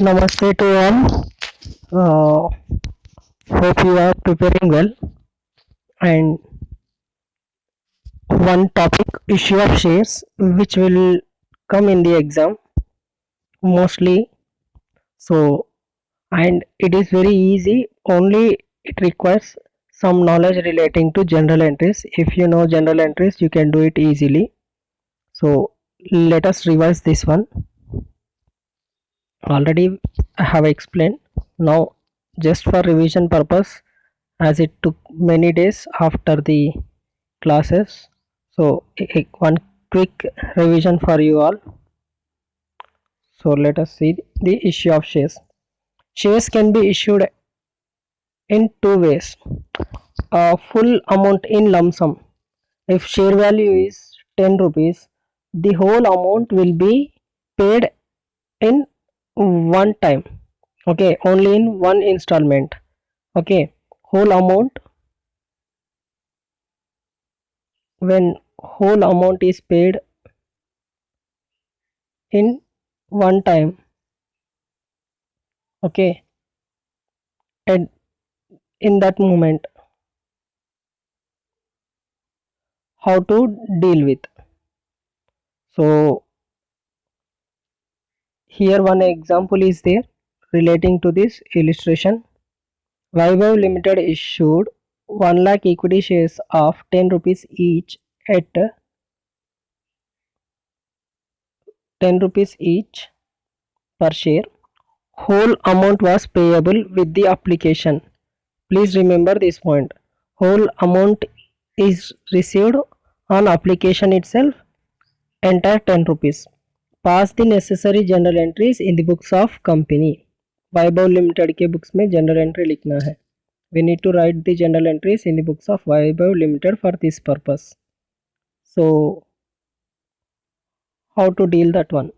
Namaste to all. Hope you are preparing well. And one topic issue of shares which will come in the exam mostly. So, and it is very easy. Only it requires some knowledge relating to general entries. If you know general entries, you can do it easily. So, let us revise this one. Already I have explained. Now, just for revision purpose, as it took many days after the classes, so one quick revision for you all. So let us see the issue of shares. Shares can be issued in two ways. A full amount in lump sum. If share value is 10 rupees, the whole amount will be paid in one time. Okay, only in one installment. Okay, whole amount, when whole amount is paid in one time. Okay, and in that moment, how to deal with. So here one example is there relating to this illustration. Vaibhav Limited issued 1 lakh equity shares of 10 rupees each at 10 rupees each per share. Whole amount was payable with the application. Please remember this point. Whole amount is received on application itself, entire 10 rupees. Pass the necessary general entries in the books of company. Vaibhav Limited के books में general entry लिखना है. We need to write the general entries in the books of Vaibhav Limited for this purpose. So how to deal that one?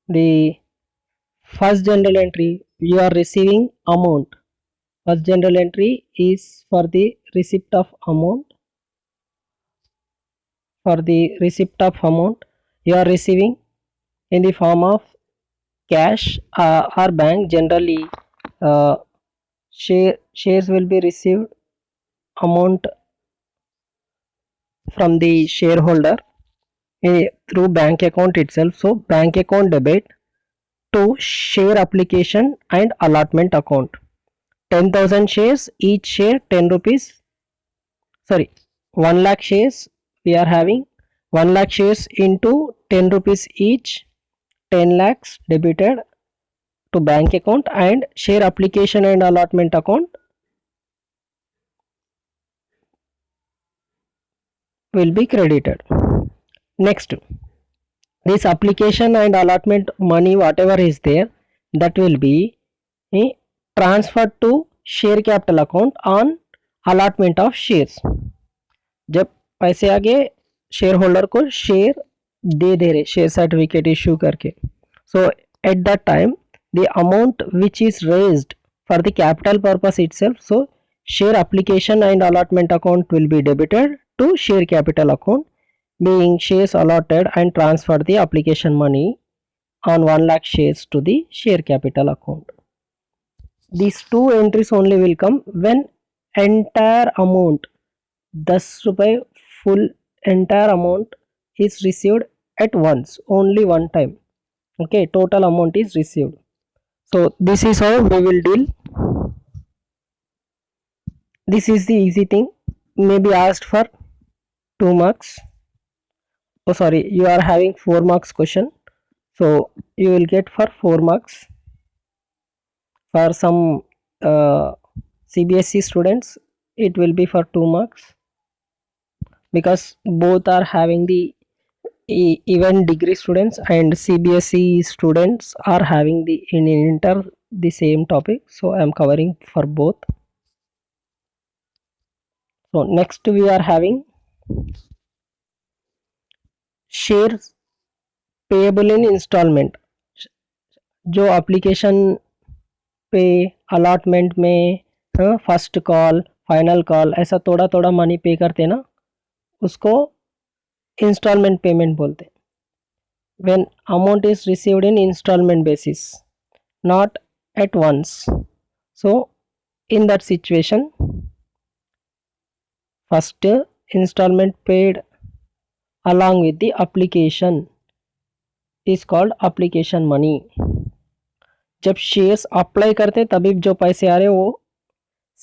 The first general entry, you are receiving amount. First general entry is for the receipt of amount. For the receipt of amount, you are receiving in the form of cash or bank. Generally, shares will be received amount from the shareholder through bank account itself. So bank account debit to share application and allotment account. 10,000 shares, each share 10 rupees. Sorry, 1 lakh shares we are having. 1 lakh shares into 10 rupees each. 10 lakhs debited to bank account, and share application and allotment account will be credited. Next, this application and allotment money whatever is there, that will be transferred to share capital account on allotment of shares. जब पैसे आगे share holder को share दे दे रहे, share certificate issue करके, so at that time the amount which is raised for the capital purpose itself, so share application and allotment account will be debited to share capital account, being shares allotted and transfer the application money on 1 lakh shares to the share capital account. These two entries only will come when entire amount 10 रुपए full entire amount is received at once, only one time. Okay, total amount is received. So this is how we will deal. This is the easy thing, may be asked for 2 marks. Oh sorry, you are having 4 marks question, so you will get for 4 marks. For some CBSE students it will be for 2 marks, because both are having the even degree students and CBSE students are having the in inter the same topic, so I am covering for both. So next we are having shares payable in installment. जो application पे allotment में first call final call ऐसा थोड़ा थोड़ा money पे करते ना, उसको installment payment बोलते हैं, when amount is received in installment basis, not at once. So in that situation, first installment paid along with the application is called application money. जब शेयर्स अप्लाई करते तभी जो पैसे आ रहे वो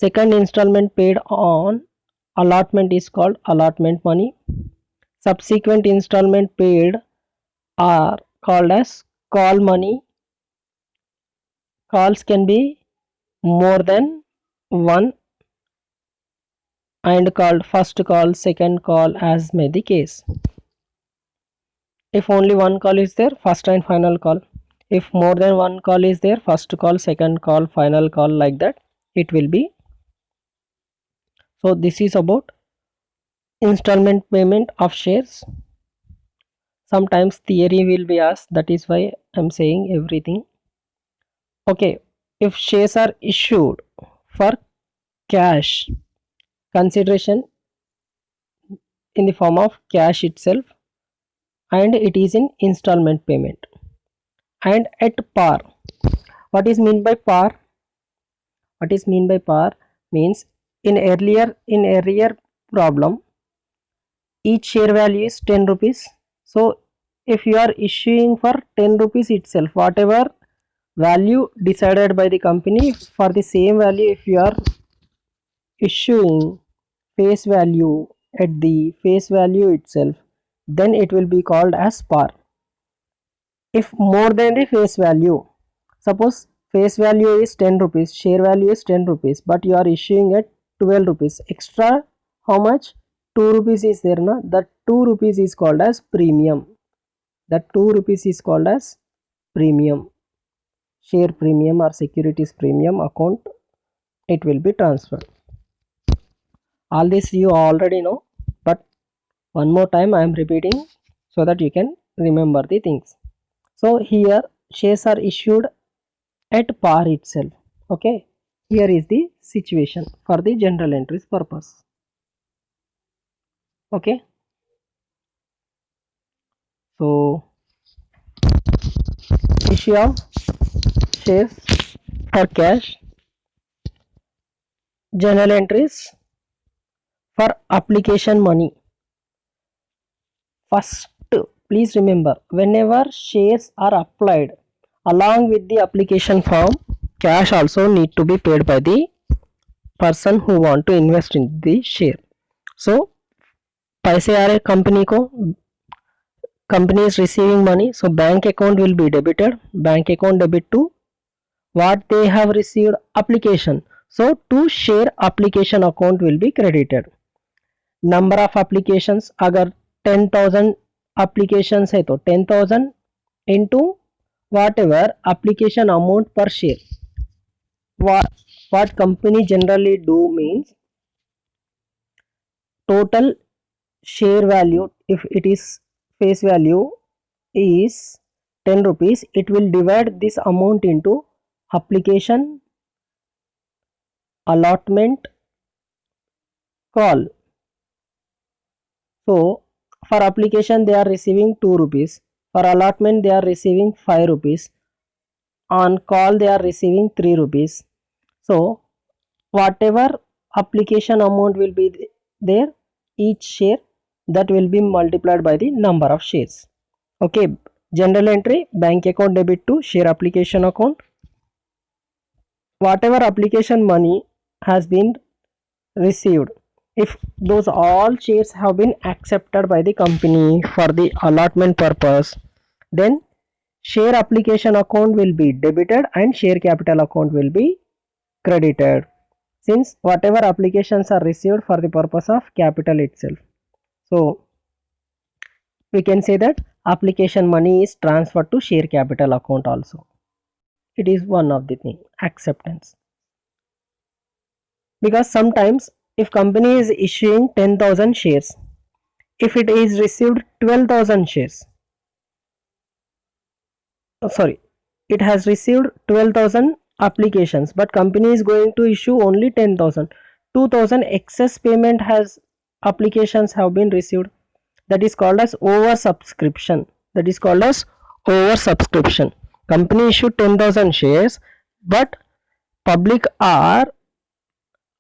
second installment paid on allotment is called allotment money. Subsequent installment paid are called as call money. Calls can be more than one and called first call, second call, as may the case. If only one call is there, first and final call. If more than one call is there, first call, second call, final call, like that it will be. So this is about installment payment of shares. Sometimes theory will be asked, that is why I'm saying everything. Okay, if shares are issued for cash consideration in the form of cash itself, and it is in installment payment and at par. What is mean by par? What is mean by par means in earlier problem, each share value is 10 rupees. So if you are issuing for 10 rupees itself, whatever value decided by the company, for the same value if you are issuing face value at the face value itself, then it will be called as par. If more than the face value, suppose face value is 10 rupees, share value is 10 rupees, but you are issuing at 12 rupees, extra how much? 2 rupees is there, na? That 2 rupees is called as premium. That 2 rupees is called as premium. Share premium or securities premium account, it will be transferred. All this you already know, but one more time I am repeating so that you can remember the things. So here shares are issued at par itself. Okay, here is the situation for the general entries purpose. Okay, so issue of shares for cash, general entries for application money. First, please remember, whenever shares are applied along with the application form, cash also need to be paid by the person who want to invest in the share. So पैसे आ रहे company को, company is receiving money, so bank account will be debited, bank account debit to what they have received application, so to share application account will be credited. Number of applications, अगर 10,000 applications है तो 10,000 into whatever application amount per share. What company generally do means, total share value, if it is face value is 10 rupees, it will divide this amount into application, allotment, call. So for application they are receiving 2 rupees, for allotment they are receiving 5 rupees, on call they are receiving 3 rupees. So whatever application amount will be there, each share, that will be multiplied by the number of shares. Okay, general entry, bank account debit to share application account. Whatever application money has been received, if those all shares have been accepted by the company for the allotment purpose, then share application account will be debited and share capital account will be credited, since whatever applications are received for the purpose of capital itself. So we can say that application money is transferred to share capital account also. It is one of the thing, acceptance. Because sometimes if company is issuing 10,000 shares, if it is received 12,000 shares, it has received 12,000 applications, but company is going to issue only 10,000. 2,000 excess payment has applications have been received. that is called as oversubscription. That is called as oversubscription. Company issued 10,000 shares, but public are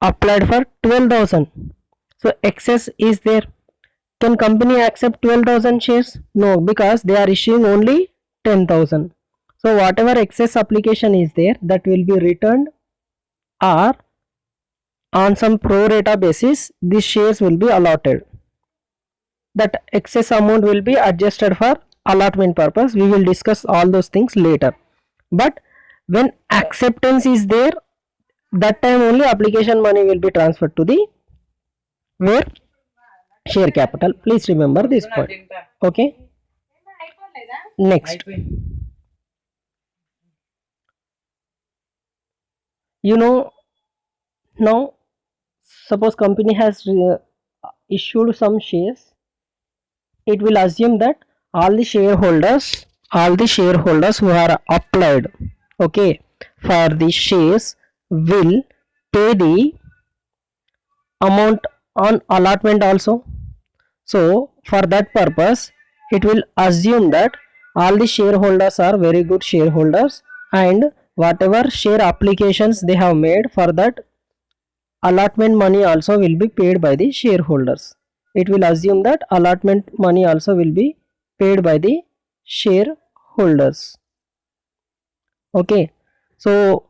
applied for 12,000. So excess is there. Can company accept 12,000 shares? No, because they are issuing only 10,000. So whatever excess application is there, that will be returned, or on some pro rata basis these shares will be allotted. That excess amount will be adjusted for allotment purpose. We will discuss all those things later. But when acceptance is there, that time only application money will be transferred to the where share capital. Please remember this point. Okay. Next, you know, now suppose company has issued some shares, it will assume that all the shareholders who are applied, okay, for the shares will pay the amount on allotment also. So for that purpose, it will assume that all the shareholders are very good shareholders, and whatever share applications they have made, for that allotment money also will be paid by the shareholders. It will assume that allotment money also will be paid by the shareholders. Okay. So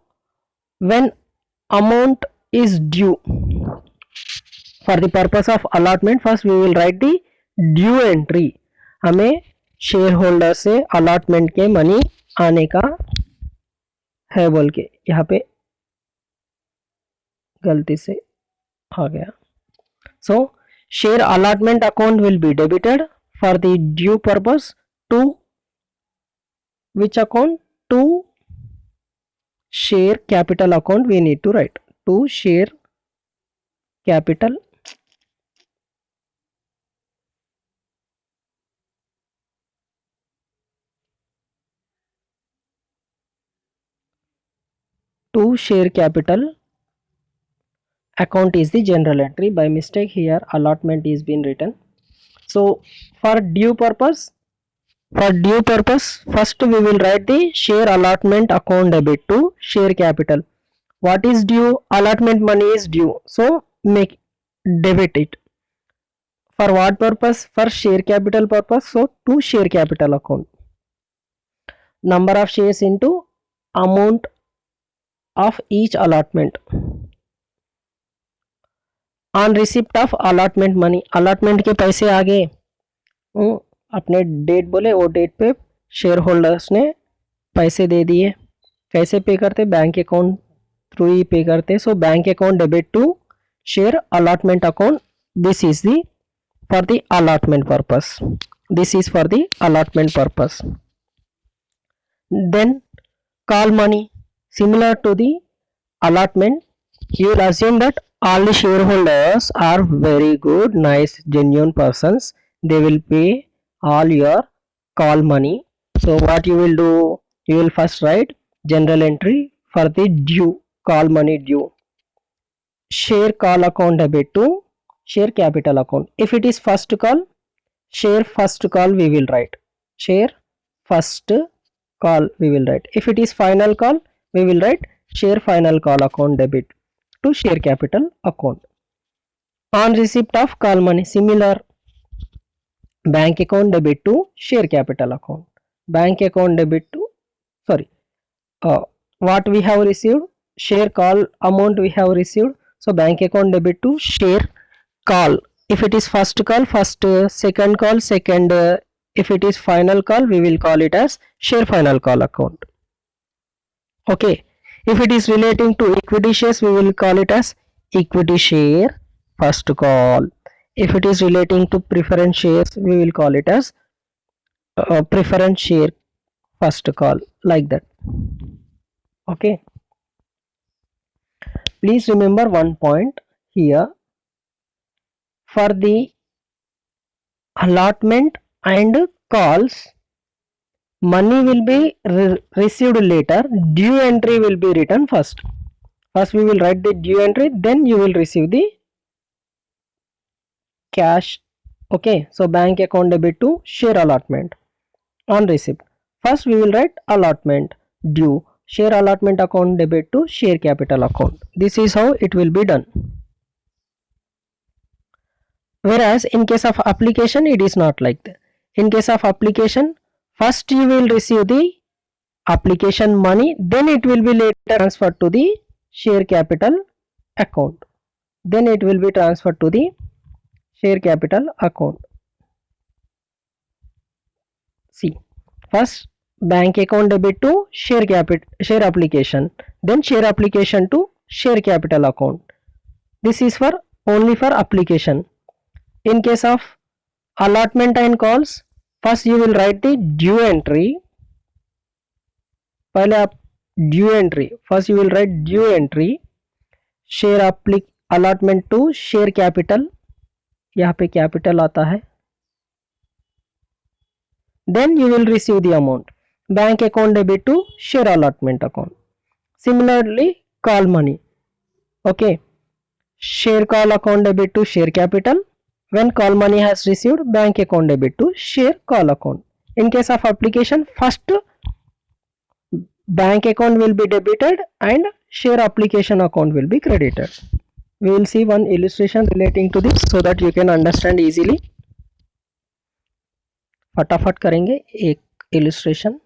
when amount is due, for the purpose of allotment, first we will write the due entry. हमें share holder से allotment के money आने का है बोल के, यहाँ पे गलती से आ गया. So share allotment account will be debited for the due purpose to which account, to share capital account. We need to write to share capital account is the general entry. By mistake here allotment is been written. So for due purpose, first we will write the share allotment account debit to share capital. What is due? Allotment money is due, so make debit it. For what purpose? For share capital purpose, so to share capital account. Number of shares into amount of each allotment. On receipt of allotment money, allotment के पैसे आ गए, अपने date बोले, वो date पे share holders ने पैसे दे दिए. कैसे पे करते? बैंक अकाउंट थ्रू ही पे करते. So bank account debit to share allotment account. This is the for the allotment purpose. This is for the allotment purpose. Then call money, similar to the allotment, you will assume that all the shareholders are very good, nice, genuine persons. They will pay all your call money. So what you will do, you will first write general entry for the due, call money due. Share call account debit to share capital account. If it is first call, share first call we will write, share first call we will write. If it is final call, we will write share final call account debit to share capital account. On receipt of call money, similar, bank account debit to share capital account. Bank account debit to, sorry, what we have received, share call amount we have received, so bank account debit to share call. If it is first call, first, second call, second, if it is final call, we will call it as share final call account. Okay. If it is relating to equity shares, we will call it as equity share first call. If it is relating to preference shares, we will call it as preference share first call, like that. Okay. Please remember one point here. For the allotment and calls, money will be received later, due entry will be written first. First we will write the due entry, then you will receive the cash. Okay, so bank account debit to share allotment on receipt. First we will write allotment due share allotment account debit to share capital account. This is how it will be done. Whereas in case of application it is not like that. In case of application, first you will receive the application money, then it will be later transferred to the share capital account. Then it will be transferred to the share capital account. See, first bank account debit to share application, then share application to share capital account. This is for only for application. In case of allotment and calls, first you will write the due entry. पहले आप due entry, first you will write due entry share allotment to share capital, यहाँ पे capital आता है, then you will receive the amount bank account debit to share allotment account. Similarly call money, okay, share call account debit to share capital. When call money has received, bank account debit to share call account. In case of application, first bank account will be debited and share application account will be credited. We will see one illustration relating to this so that you can understand easily. फटाफट करेंगे एक illustration.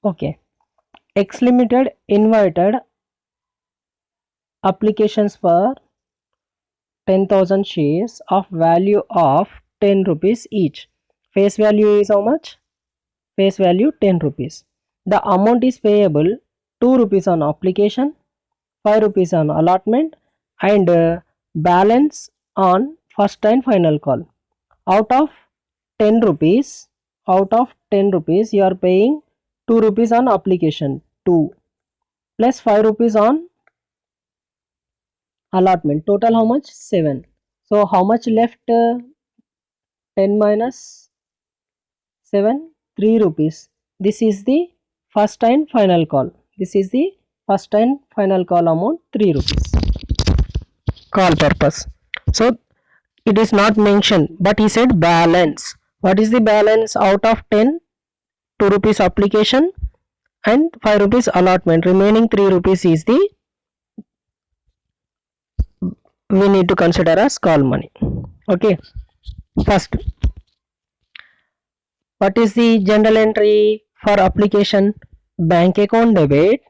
Okay, X Limited invited applications for 10,000 shares of value of 10 rupees each. Face value is how much? Face value 10 rupees. The amount is payable 2 rupees on application, 5 rupees on allotment and balance on first and final call. Out of 10 rupees, you are paying 2 rupees on application 2 plus 5 rupees on allotment. Total how much? 7. So how much left? 10 minus 7, 3 rupees. This is the first and final call. This is the first and final call amount 3 rupees. Call purpose. So it is not mentioned, but he said balance. What is the balance out of 10? 2 rupees application and 5 rupees allotment. Remaining 3 rupees is the we need to consider as call money. Okay, first, what is the general entry for application? Bank account debit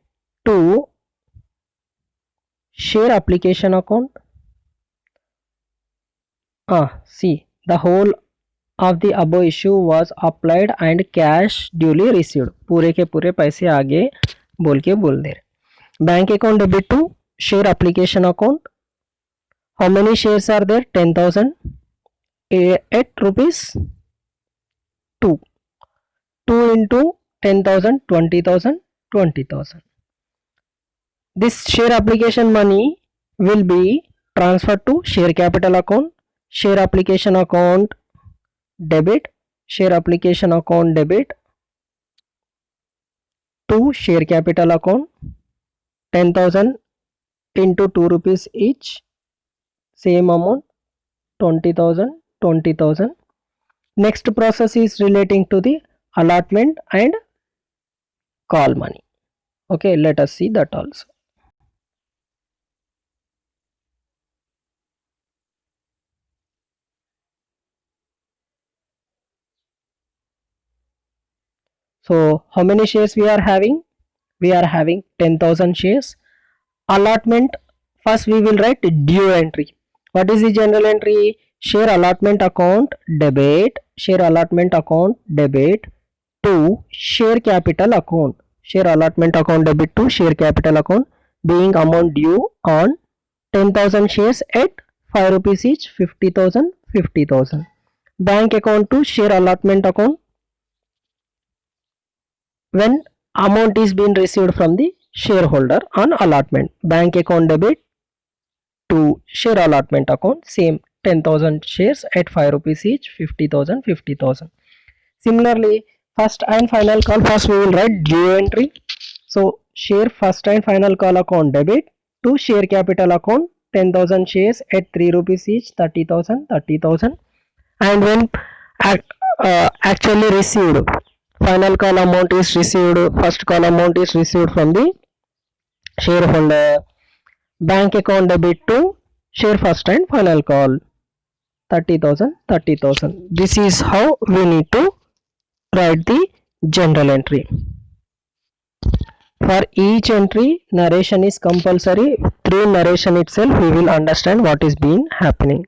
to share application account. See, the whole of the above issue was applied and cash duly received. पूरे के पूरे पैसे आगे बोल के बोल दे रहे. Bank account debit to share application account. How many shares are there? 10,000. 8 rupees. 2. 2 into 10,000, 20,000, 20,000. This share application money will be transferred to share capital account. Share application account debit. Share application account debit to share capital account. 10,000 into 2 rupees each. Same amount. 20,000, 20,000. Next process is relating to the allotment and call money. Okay, let us see that also. So how many shares we are having? We are having 10,000 shares. Allotment, first we will write due entry. What is the general entry? Share allotment account debit. Share allotment account debit to share capital account. share allotment account debit to share capital account being amount due on 10,000 shares at 5 rupees each, 50,000 50,000. Bank account to share allotment account when amount is being received from the shareholder on allotment. Bank account debit to share allotment account, same 10,000 shares at 5 rupees each, 50,000 50,000. Similarly, first and final call, first we will write due entry. So share first and final call account debit to share capital account 10,000 shares at 3 rupees each, 30,000 30,000. And when actually received, final call amount is received, first call amount is received from the shareholder, bank account debit to share first and final call 30,000 30,000. This is how we need to write the general entry. For each entry, narration is compulsory. Through narration itself, we will understand what is being happening.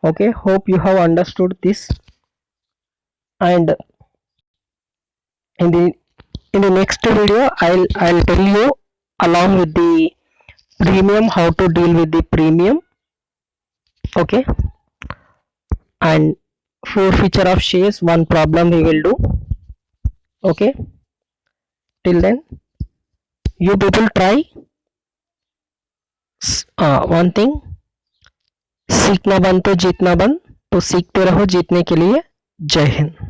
Okay, hope you have understood this. And in the next video, I'll tell you along with the premium how to deal with the premium. Okay, and forfeiture of shares, one problem we will do. Okay, till then you people try one thing, सीखना बंद तो जीतना बंद, तो सीखते रहो जीतने के लिए। जय हिंद।